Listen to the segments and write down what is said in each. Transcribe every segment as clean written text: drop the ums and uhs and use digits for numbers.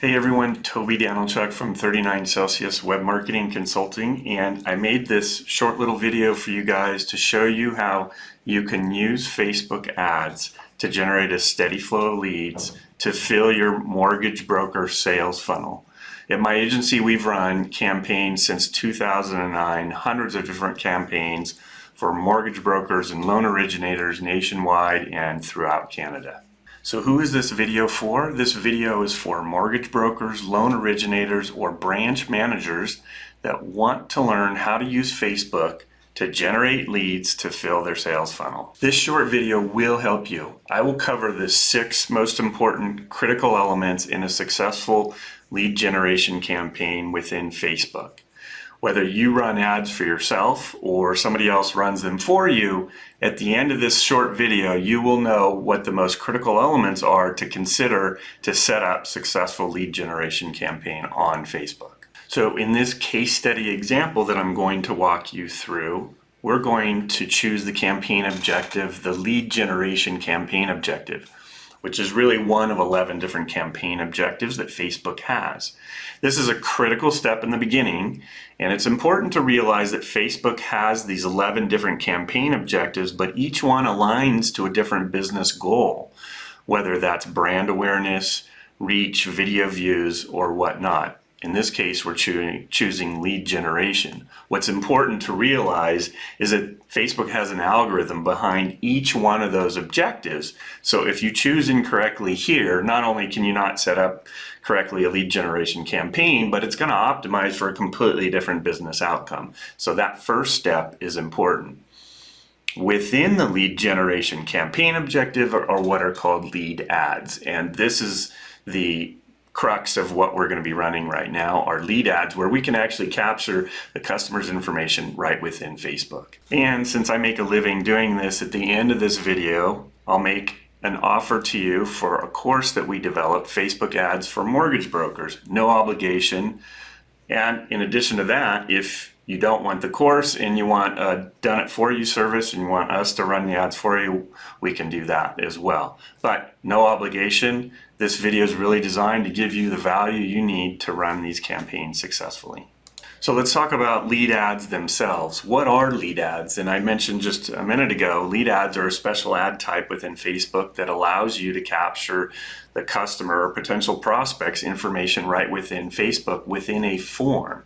Hey everyone, Toby Danilchuk from 39 Celsius Web Marketing Consulting, and I made this short little video for you guys to show you how you can use Facebook ads to generate a steady flow of leads to fill your mortgage broker sales funnel. At my agency, we've run campaigns since 2009, hundreds of different campaigns for mortgage brokers and loan originators nationwide and throughout Canada. So who is this video for? This video is for mortgage brokers, loan originators, or branch managers that want to learn how to use Facebook to generate leads to fill their sales funnel. This short video will help you. I will cover the 6 most important critical elements in a successful lead generation campaign within Facebook. Whether you run ads for yourself or somebody else runs them for you, at the end of this short video, you will know what the most critical elements are to consider to set up successful lead generation campaign on Facebook. So in this case study example that I'm going to walk you through, we're going to choose the campaign objective, the lead generation campaign objective, which is really one of 11 different campaign objectives that Facebook has. This is a critical step in the beginning, and it's important to realize that Facebook has these 11 different campaign objectives, but each one aligns to a different business goal, whether that's brand awareness, reach, video views, or whatnot. In this case, we're choosing lead generation. What's important to realize is that Facebook has an algorithm behind each one of those objectives. So if you choose incorrectly here, not only can you not set up correctly a lead generation campaign, but it's going to optimize for a completely different business outcome. So that first step is important. Within the lead generation campaign objective are what are called lead ads. And this is the crux of what we're going to be running right now, are lead ads, where we can actually capture the customer's information right within Facebook. And since I make a living doing this, at the end of this video, I'll make an offer to you for a course that we developed, Facebook ads for mortgage brokers, no obligation. And in addition to that, if you don't want the course and you want a done it for you service and you want us to run the ads for you, we can do that as well. But no obligation. This video is really designed to give you the value you need to run these campaigns successfully. So let's talk about lead ads themselves. What are lead ads? And I mentioned just a minute ago, lead ads are a special ad type within Facebook that allows you to capture the customer or potential prospects information right within Facebook within a form.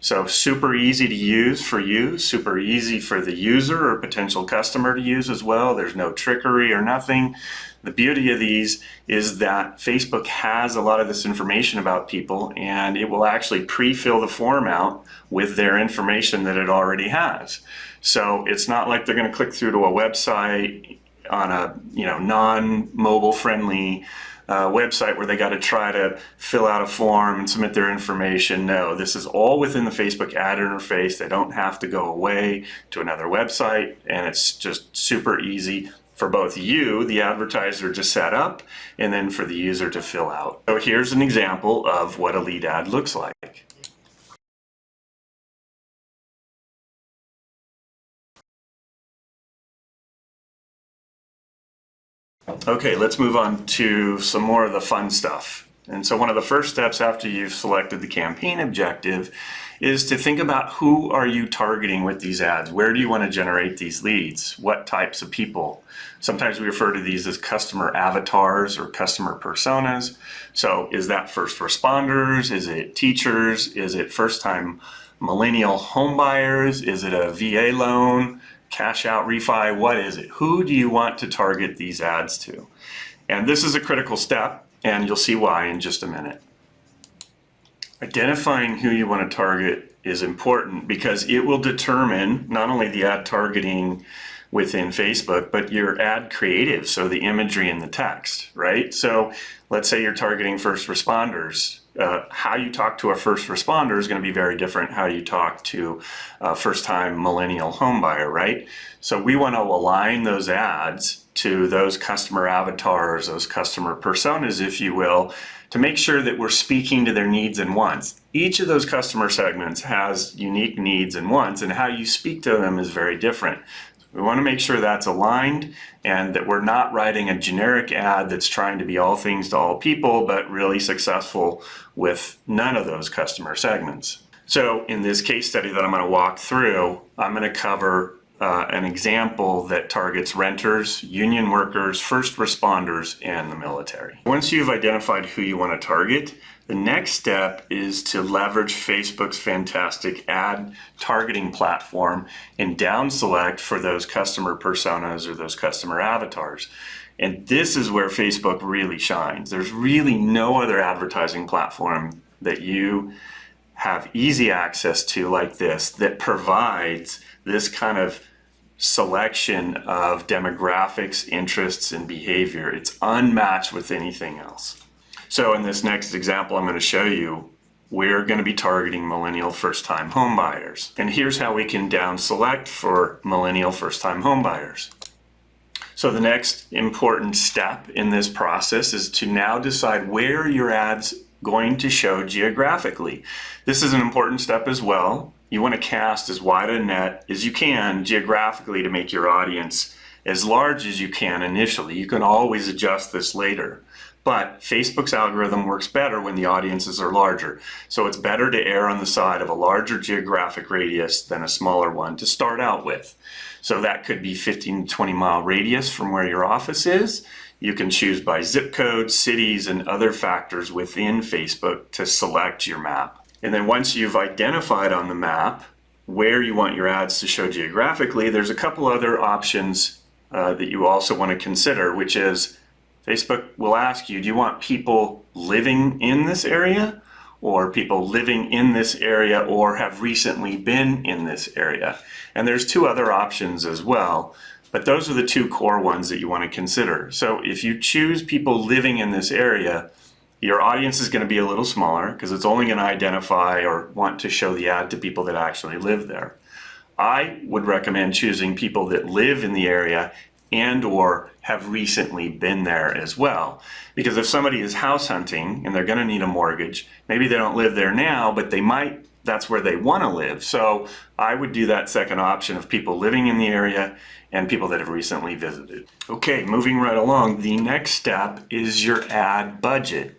So super easy to use for you, super easy for the user or potential customer to use as well. There's no trickery or nothing. The beauty of these is that Facebook has a lot of this information about people, and it will actually pre-fill the form out with their information that it already has. So it's not like they're going to click through to a website on a non-mobile friendly website where they got to try to fill out a form and submit their information. No, this is all within the Facebook ad interface. They don't have to go away to another website, and it's just super easy for both you, the advertiser, to set up, and then for the user to fill out. So here's an example of what a lead ad looks like. Okay, let's move on to some more of the fun stuff. And so one of the first steps after you've selected the campaign objective is to think about who are you targeting with these ads? Where do you want to generate these leads? What types of people? Sometimes we refer to these as customer avatars or customer personas. So is that first responders? Is it teachers? Is it first-time millennial homebuyers? Is it a VA loan? Cash out refi? What is it? Who do you want to target these ads to? And this is a critical step, and you'll see why in just a minute. Identifying who you want to target is important because it will determine not only the ad targeting within Facebook, but your ad creative, so the imagery and the text, right? So let's say you're targeting first responders. How you talk to a first responder is going to be very different how you talk to a first-time millennial homebuyer, right? So we want to align those ads to those customer avatars, those customer personas, if you will, to make sure that we're speaking to their needs and wants. Each of those customer segments has unique needs and wants, and how you speak to them is very different. We want to make sure that's aligned and that we're not writing a generic ad that's trying to be all things to all people, but really successful with none of those customer segments. So in this case study that I'm going to walk through, I'm going to cover an example that targets renters, union workers, first responders, and the military. Once you've identified who you want to target, the next step is to leverage Facebook's fantastic ad targeting platform and down select for those customer personas or those customer avatars. And this is where Facebook really shines. There's really no other advertising platform that you have easy access to like this that provides this kind of selection of demographics, interests, and behavior. It's unmatched with anything else. So in this next example I'm going to show you, we're going to be targeting millennial first-time homebuyers. And here's how we can down select for millennial first-time homebuyers. So the next important step in this process is to now decide where your ad's going to show geographically. This is an important step as well. You want to cast as wide a net as you can geographically to make your audience as large as you can initially. You can always adjust this later. But Facebook's algorithm works better when the audiences are larger. So it's better to err on the side of a larger geographic radius than a smaller one to start out with. So that could be 15 to 20 mile radius from where your office is. You can choose by zip code, cities, and other factors within Facebook to select your map. And then once you've identified on the map where you want your ads to show geographically, there's a couple other options that you also want to consider, which is Facebook will ask you, do you want people living in this area or people living in this area or have recently been in this area? And there's two other options as well, but those are the two core ones that you want to consider. So if you choose people living in this area, your audience is going to be a little smaller because it's only going to identify or want to show the ad to people that actually live there. I would recommend choosing people that live in the area and or have recently been there as well. Because if somebody is house hunting and they're going to need a mortgage, maybe they don't live there now, but they might, that's where they want to live. So I would do that second option of people living in the area and people that have recently visited. Okay, moving right along, the next step is your ad budget.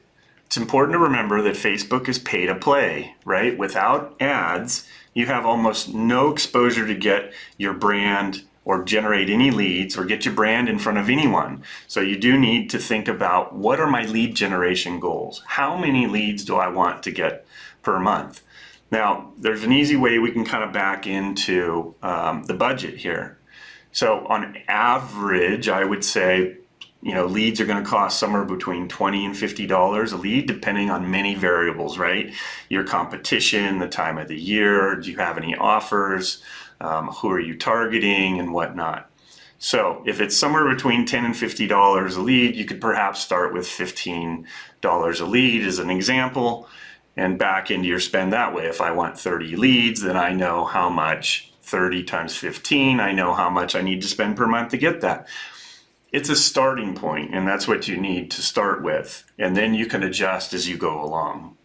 It's important to remember that Facebook is pay to play, right? Without ads, you have almost no exposure to get your brand or generate any leads or get your brand in front of anyone. So you do need to think about, what are my lead generation goals? How many leads do I want to get per month? Now, there's an easy way we can kind of back into the budget here. So on average, I would say, leads are going to cost somewhere between $20 and $50 a lead, depending on many variables, right? Your competition, the time of the year, do you have any offers, who are you targeting, and whatnot. So if it's somewhere between $10 and $50 a lead, you could perhaps start with $15 a lead as an example and back into your spend that way. If I want 30 leads, then I know how much 30 times 15, I know how much I need to spend per month to get that. It's a starting point, and that's what you need to start with. And then you can adjust as you go along.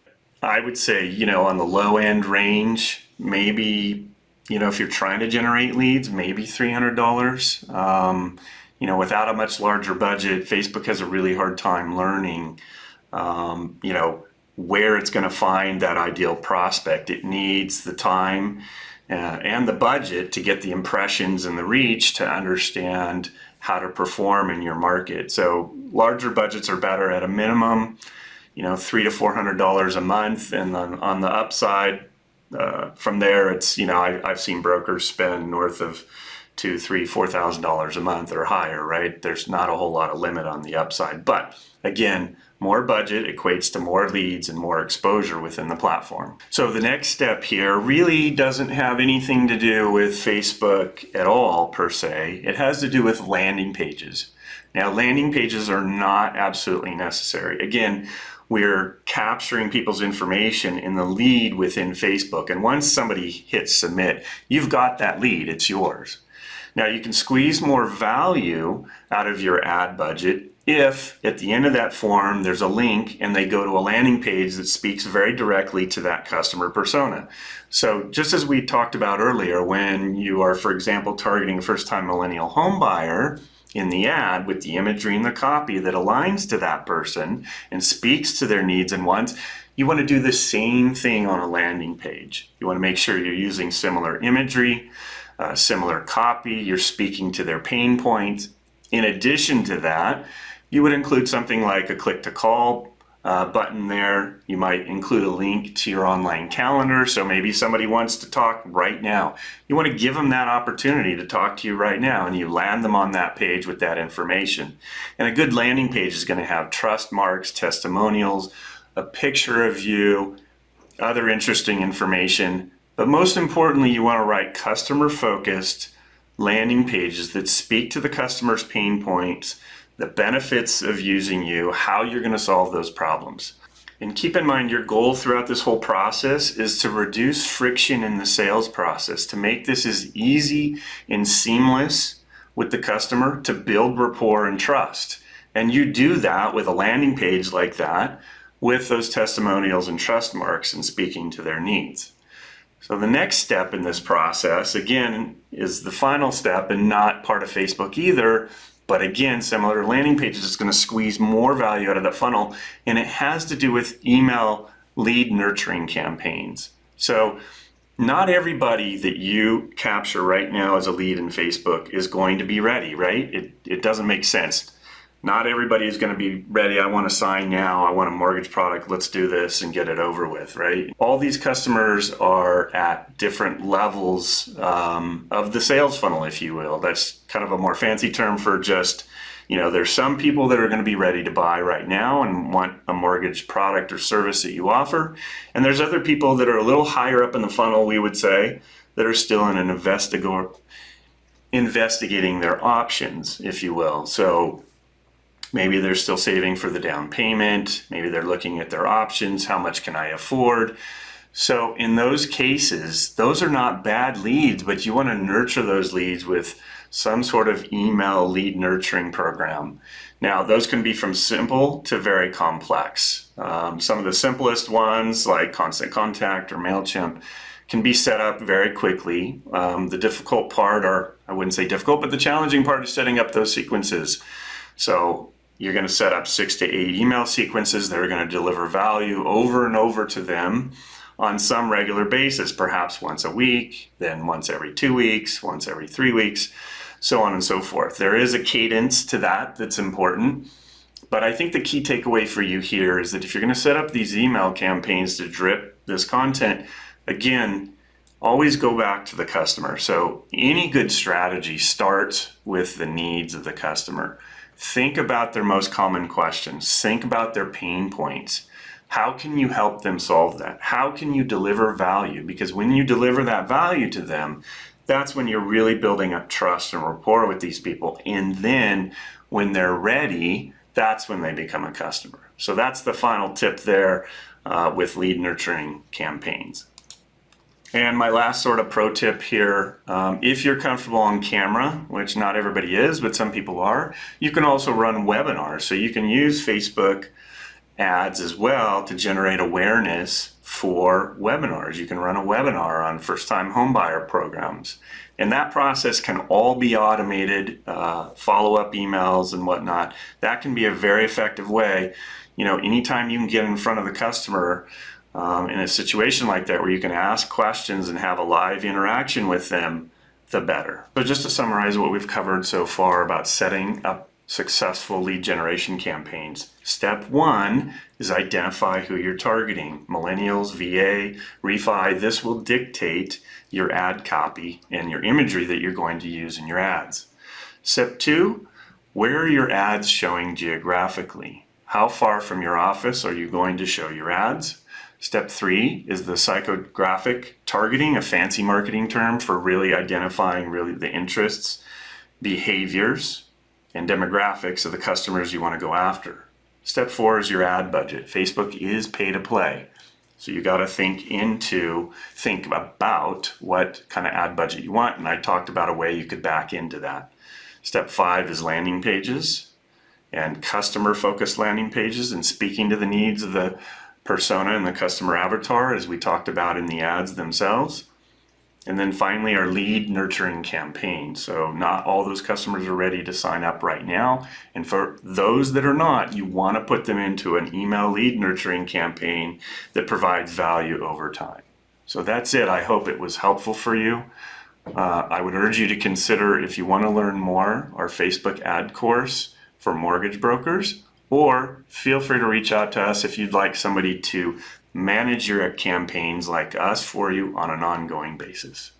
I would say, on the low end range, maybe, if you're trying to generate leads, maybe $300. Without a much larger budget, Facebook has a really hard time learning, where it's going to find that ideal prospect. It needs the time and the budget to get the impressions and the reach to understand how to perform in your market. So larger budgets are better at a minimum, $300 to $400 a month, and then on the upside, from there, it's I've seen brokers spend north of $2,000, $3,000, $4,000 a month or higher, right? There's not a whole lot of limit on the upside, but again, more budget equates to more leads and more exposure within the platform. So the next step here really doesn't have anything to do with Facebook at all per se. It has to do with landing pages. Now, landing pages are not absolutely necessary. Again, we're capturing people's information in the lead within Facebook. And once somebody hits submit, you've got that lead, it's yours. Now you can squeeze more value out of your ad budget if at the end of that form there's a link and they go to a landing page that speaks very directly to that customer persona. So just as we talked about earlier, when you are, for example, targeting a first-time millennial home buyer in the ad with the imagery and the copy that aligns to that person and speaks to their needs and wants, you want to do the same thing on a landing page. You want to make sure you're using similar imagery, similar copy, you're speaking to their pain points. In addition to that, you would include something like a click to call button there. You might include a link to your online calendar. So maybe somebody wants to talk right now. You want to give them that opportunity to talk to you right now, and you land them on that page with that information. And a good landing page is going to have trust marks, testimonials, a picture of you, other interesting information. But most importantly, you want to write customer-focused landing pages that speak to the customer's pain points, the benefits of using you, how you're going to solve those problems. And keep in mind, your goal throughout this whole process is to reduce friction in the sales process, to make this as easy and seamless with the customer, to build rapport and trust. And you do that with a landing page like that, with those testimonials and trust marks and speaking to their needs. So the next step in this process, again, is the final step and not part of Facebook either. But again, similar to landing pages, it's going to squeeze more value out of that funnel, and it has to do with email lead nurturing campaigns. So not everybody that you capture right now as a lead in Facebook is going to be ready, right? It doesn't make sense. Not everybody is going to be ready. I want to sign now. I want a mortgage product. Let's do this and get it over with, right? All these customers are at different levels of the sales funnel, if you will. That's kind of a more fancy term for just, there's some people that are going to be ready to buy right now and want a mortgage product or service that you offer. And there's other people that are a little higher up in the funnel, we would say, that are still in an investigating their options, if you will. So maybe they're still saving for the down payment. Maybe they're looking at their options. How much can I afford? So in those cases, those are not bad leads, but you want to nurture those leads with some sort of email lead nurturing program. Now, those can be from simple to very complex. Some of the simplest ones, like Constant Contact or MailChimp, can be set up very quickly. The difficult part, or I wouldn't say difficult, but the challenging part is setting up those sequences. So you're going to set up 6 to 8 email sequences that are going to deliver value over and over to them on some regular basis, perhaps once a week, then once every 2 weeks, once every 3 weeks, so on and so forth. There is a cadence to that that's important, but I think the key takeaway for you here is that if you're going to set up these email campaigns to drip this content, again, always go back to the customer. So any good strategy starts with the needs of the customer. Think about their most common questions. Think about their pain points. How can you help them solve that? How can you deliver value? Because when you deliver that value to them, that's when you're really building up trust and rapport with these people. And then when they're ready, that's when they become a customer. So that's the final tip there with lead nurturing campaigns. And my last sort of pro tip here, if you're comfortable on camera, which not everybody is, but some people are, you can also run webinars. So you can use Facebook ads as well to generate awareness for webinars. You can run a webinar on first-time homebuyer programs. And that process can all be automated, follow-up emails and whatnot. That can be a very effective way. Anytime you can get in front of the customer in a situation like that where you can ask questions and have a live interaction with them, the better. So just to summarize what we've covered so far about setting up successful lead generation campaigns. Step 1 is identify who you're targeting. Millennials, VA, refi. This will dictate your ad copy and your imagery that you're going to use in your ads. Step 2, where are your ads showing geographically? How far from your office are you going to show your ads? Step 3 is the psychographic targeting, a fancy marketing term for really identifying the interests, behaviors, and demographics of the customers you want to go after. Step 4 is your ad budget. Facebook is pay to play. So you got to think about what kind of ad budget you want. And I talked about a way you could back into that. Step 5 is landing pages. and customer-focused landing pages and speaking to the needs of the persona and the customer avatar, as we talked about in the ads themselves. And then finally, our lead nurturing campaign. So not all those customers are ready to sign up right now. And for those that are not, you want to put them into an email lead nurturing campaign that provides value over time. So that's it. I hope it was helpful for you. I would urge you to consider, if you want to learn more, our Facebook ad course for mortgage brokers, or feel free to reach out to us if you'd like somebody to manage your campaigns like us for you on an ongoing basis.